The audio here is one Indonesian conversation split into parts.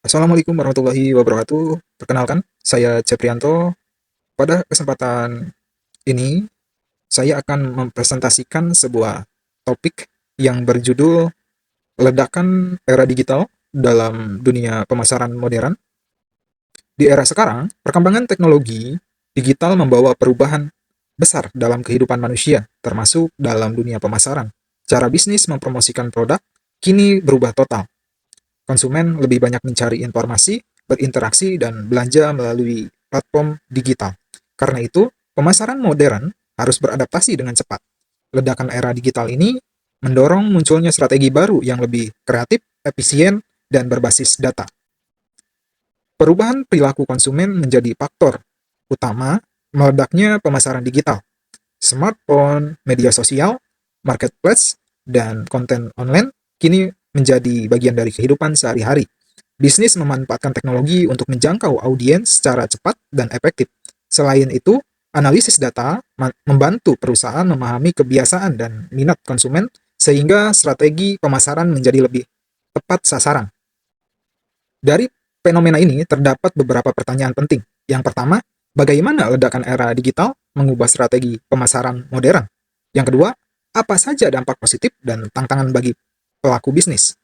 Assalamualaikum warahmatullahi wabarakatuh. Perkenalkan, saya Ceprianto. Pada kesempatan ini, saya akan mempresentasikan sebuah topik yang berjudul ledakan era digital dalam dunia pemasaran modern. Di era sekarang, perkembangan teknologi digital membawa perubahan besar dalam kehidupan manusia, termasuk dalam dunia pemasaran. Cara bisnis mempromosikan produk kini berubah total. Konsumen lebih banyak mencari informasi, berinteraksi, dan belanja melalui platform digital. Karena itu, pemasaran modern harus beradaptasi dengan cepat. Ledakan era digital ini mendorong munculnya strategi baru yang lebih kreatif, efisien, dan berbasis data. Perubahan perilaku konsumen menjadi faktor utama meledaknya pemasaran digital. Smartphone, media sosial, marketplace, dan konten online kini menjadi bagian dari kehidupan sehari-hari. Bisnis memanfaatkan teknologi untuk menjangkau audiens secara cepat dan efektif. Selain itu, analisis data membantu perusahaan memahami kebiasaan dan minat konsumen sehingga strategi pemasaran menjadi lebih tepat sasaran. Dari fenomena ini terdapat beberapa pertanyaan penting. Yang pertama, bagaimana ledakan era digital mengubah strategi pemasaran modern? Yang kedua, apa saja dampak positif dan tantangan bagi pelaku bisnis?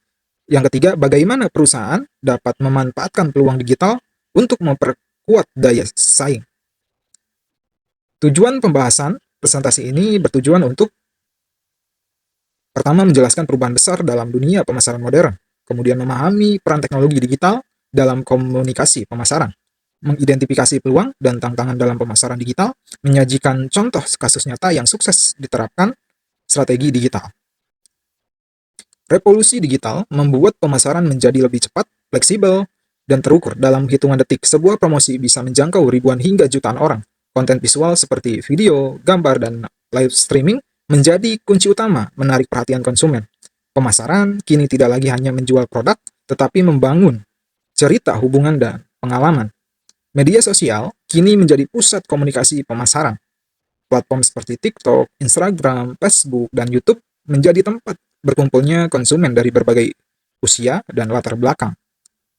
Yang ketiga, bagaimana perusahaan dapat memanfaatkan peluang digital untuk memperkuat daya saing? Tujuan pembahasan presentasi ini bertujuan untuk pertama, menjelaskan perubahan besar dalam dunia pemasaran modern, kemudian memahami peran teknologi digital dalam komunikasi pemasaran, mengidentifikasi peluang dan tantangan dalam pemasaran digital, menyajikan contoh kasus nyata yang sukses diterapkan strategi digital. Revolusi digital membuat pemasaran menjadi lebih cepat, fleksibel, dan terukur dalam hitungan detik. Sebuah promosi bisa menjangkau ribuan hingga jutaan orang. Konten visual seperti video, gambar, dan live streaming menjadi kunci utama menarik perhatian konsumen. Pemasaran kini tidak lagi hanya menjual produk, tetapi membangun cerita, hubungan, dan pengalaman. Media sosial kini menjadi pusat komunikasi pemasaran. Platform seperti TikTok, Instagram, Facebook, dan YouTube menjadi tempat berkumpulnya konsumen dari berbagai usia dan latar belakang.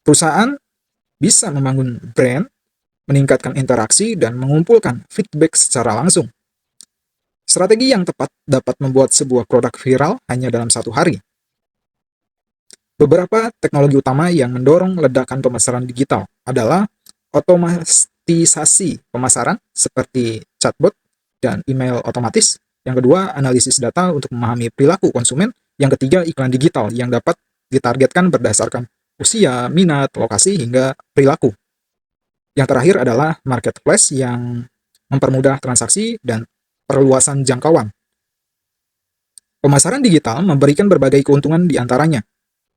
Perusahaan bisa membangun brand, meningkatkan interaksi, dan mengumpulkan feedback secara langsung. Strategi yang tepat dapat membuat sebuah produk viral hanya dalam satu hari. Beberapa teknologi utama yang mendorong ledakan pemasaran digital adalah otomatisasi pemasaran seperti chatbot dan email otomatis. Yang kedua, analisis data untuk memahami perilaku konsumen. Yang ketiga, iklan digital yang dapat ditargetkan berdasarkan usia, minat, lokasi, hingga perilaku. Yang terakhir adalah marketplace yang mempermudah transaksi dan perluasan jangkauan. Pemasaran digital memberikan berbagai keuntungan di antaranya.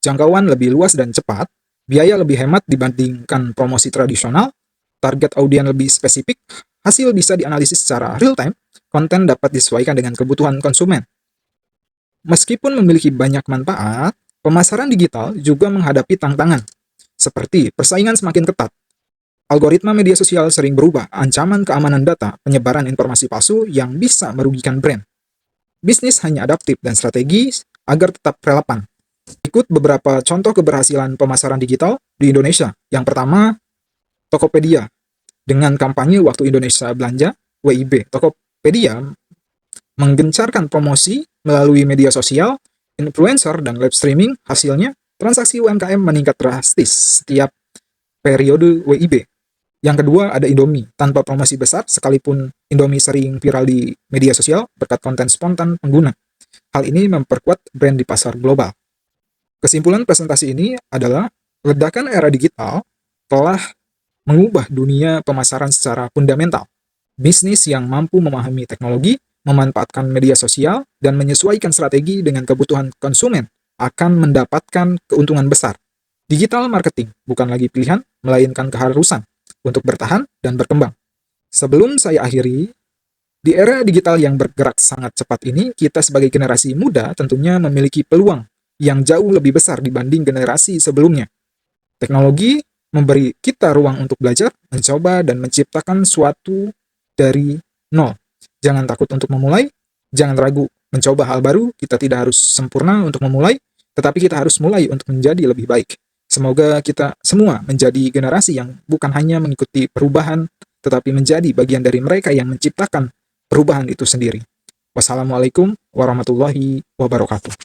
Jangkauan lebih luas dan cepat, biaya lebih hemat dibandingkan promosi tradisional, target audiens lebih spesifik, hasil bisa dianalisis secara real-time, konten dapat disesuaikan dengan kebutuhan konsumen. Meskipun memiliki banyak manfaat, pemasaran digital juga menghadapi tantangan, seperti persaingan semakin ketat, algoritma media sosial sering berubah, ancaman keamanan data, penyebaran informasi palsu yang bisa merugikan brand. Bisnis hanya adaptif dan strategis agar tetap relevan. Ikut beberapa contoh keberhasilan pemasaran digital di Indonesia. Yang pertama, Tokopedia. Dengan kampanye Waktu Indonesia Belanja, WIB, Tokopedia menggencarkan promosi melalui media sosial, influencer, dan live streaming. Hasilnya, transaksi UMKM meningkat drastis setiap periode WIB. Yang kedua, ada Indomie. Tanpa promosi besar, sekalipun Indomie sering viral di media sosial berkat konten spontan pengguna. Hal ini memperkuat brand di pasar global. Kesimpulan presentasi ini adalah ledakan era digital telah mengubah dunia pemasaran secara fundamental. Bisnis yang mampu memahami teknologi, memanfaatkan media sosial, dan menyesuaikan strategi dengan kebutuhan konsumen akan mendapatkan keuntungan besar. Digital marketing bukan lagi pilihan, melainkan keharusan untuk bertahan dan berkembang. Sebelum saya akhiri, di era digital yang bergerak sangat cepat ini, kita sebagai generasi muda tentunya memiliki peluang yang jauh lebih besar dibanding generasi sebelumnya. Teknologi memberi kita ruang untuk belajar, mencoba, dan menciptakan suatu dari nol. Jangan takut untuk memulai, jangan ragu mencoba hal baru. Kita tidak harus sempurna untuk memulai, tetapi kita harus mulai untuk menjadi lebih baik. Semoga kita semua menjadi generasi yang bukan hanya mengikuti perubahan, tetapi menjadi bagian dari mereka yang menciptakan perubahan itu sendiri. Wassalamualaikum warahmatullahi wabarakatuh.